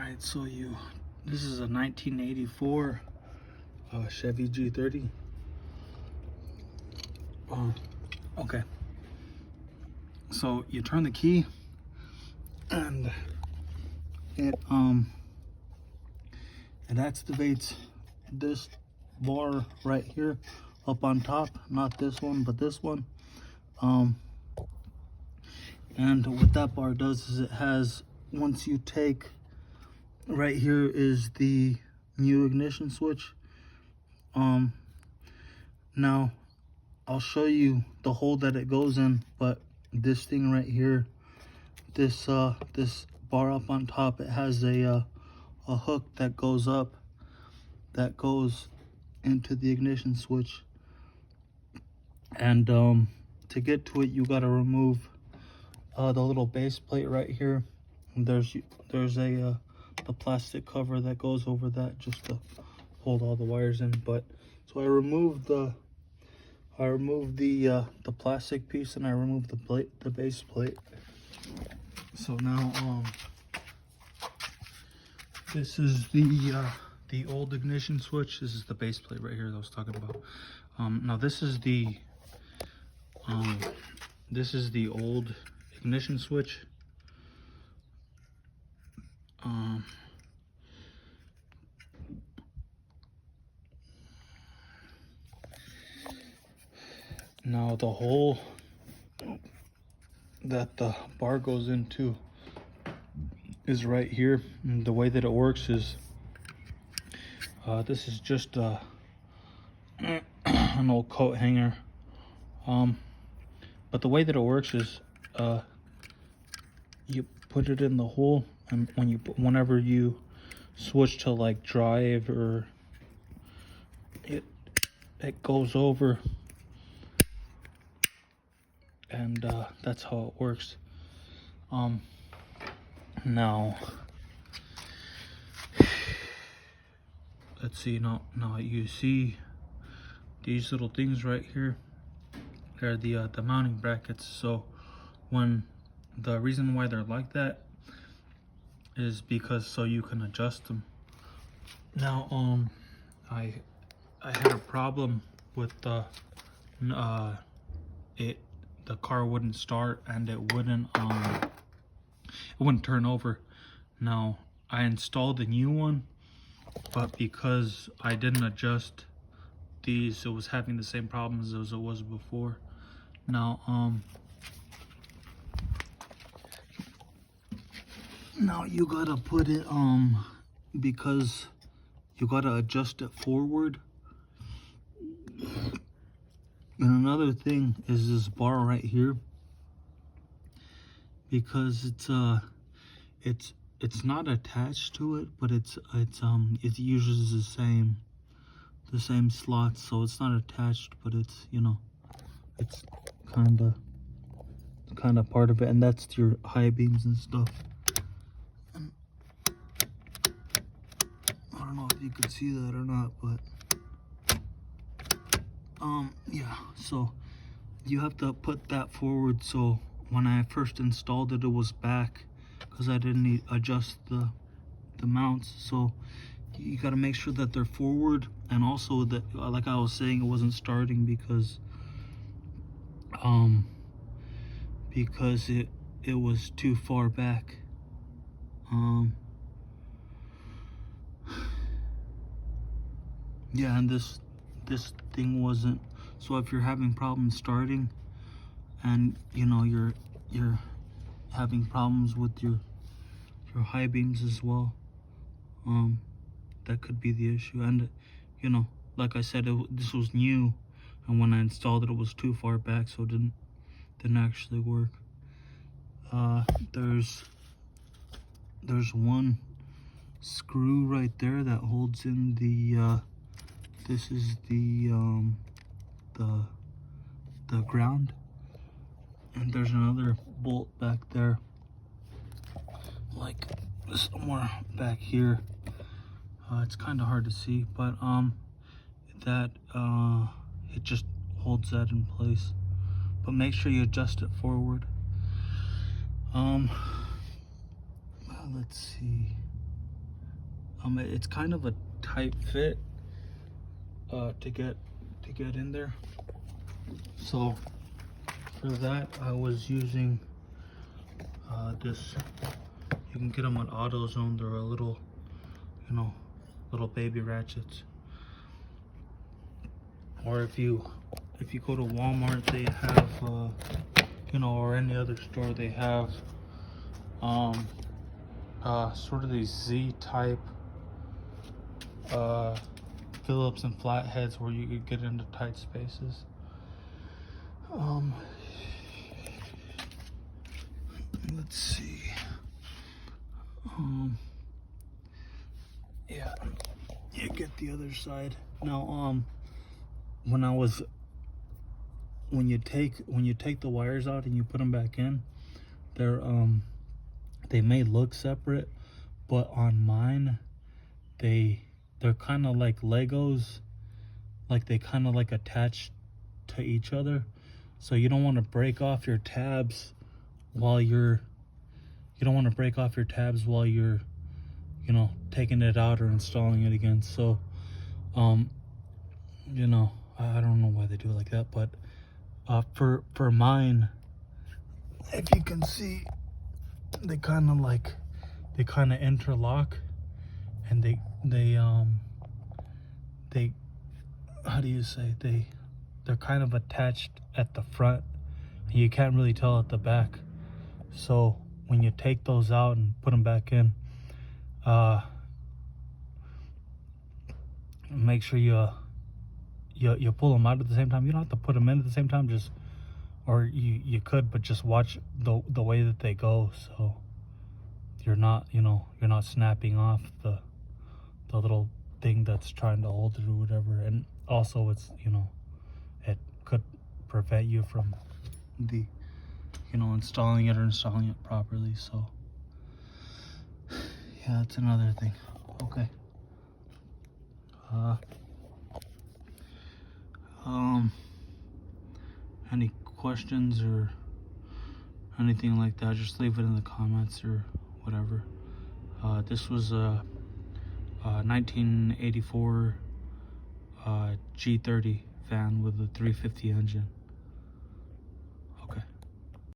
Alright, so this is a 1984 Chevy G30. Okay. So you turn the key and it activates this bar right here up on top, not this one but this one. And what that bar does is it has, once you take, right here is the new ignition switch. Now I'll show you the hole that it goes in, but this thing right here, this bar up on top, it has a hook that goes up, that goes into the ignition switch. And to get to it, you got to remove the little base plate right here. And there's the plastic cover that goes over that just to hold all the wires in. But so I removed the plastic piece and I removed the base plate. So now this is the old ignition switch. This is the base plate right here that I was talking about. Now this is the old ignition switch. Now the hole that the bar goes into is right here. And the way that it works is this is just an old coat hanger. But the way that it works is you put it in the hole, and whenever you switch to like drive, or it goes over, and that's how it works. Now let's see. Now you see these little things right here. They're the mounting brackets. So the reason why they're like that is because so you can adjust them. Now I had a problem with the car wouldn't start, and it wouldn't turn over. Now I installed a new one, but because I didn't adjust these, it was having the same problems as it was before. Now now you gotta put it because you gotta adjust it forward. And another thing is this bar right here, because it's not attached to it, but it uses the same slots, so it's not attached, but it's, you know, it's kind of part of it, and that's your high beams and stuff. And I don't know if you could see that or not, but yeah, so you have to put that forward. So when I first installed it, it was back because I didn't adjust the mounts. So you got to make sure that they're forward, and also that, like I was saying, it wasn't starting because it was too far back. Yeah, and this thing wasn't. So if you're having problems starting, and you know you're having problems with your high beams as well, that could be the issue. And you know, like I said, this was new, and when I installed it, it was too far back, so it didn't actually work. There's one screw right there that holds in the this is the ground, and there's another bolt back there, like somewhere back here. It's kind of hard to see, but that it just holds that in place. But make sure you adjust it forward. Let's see. It's kind of a tight fit to get in there. So for that, I was using this. You can get them on AutoZone. They're a little, little baby ratchets. Or if you go to Walmart, they have or any other store, they have sort of these Z type Phillips and flatheads where you could get into tight spaces. Let's see. Yeah, you get the other side. Now, when you take the wires out and you put them back in, they may look separate, but on mine, they're kind of like Legos, like they kind of like attach to each other. So you don't want to break off your tabs while you're taking it out or installing it again. So I don't know why they do it like that, but for mine, if you can see, they kind of interlock, and they how do you say, they're kind of attached at the front, and you can't really tell at the back. So when you take those out and put them back in, make sure you pull them out at the same time. You don't have to put them in at the same time, or you could, but just watch the way that they go, so you're not snapping off the little thing that's trying to hold it or whatever. And also it's it could prevent you from installing it properly. So yeah, that's another thing. Okay. Any questions or anything like that, just leave it in the comments or whatever. This was a 1984 G30 van with a 350 engine.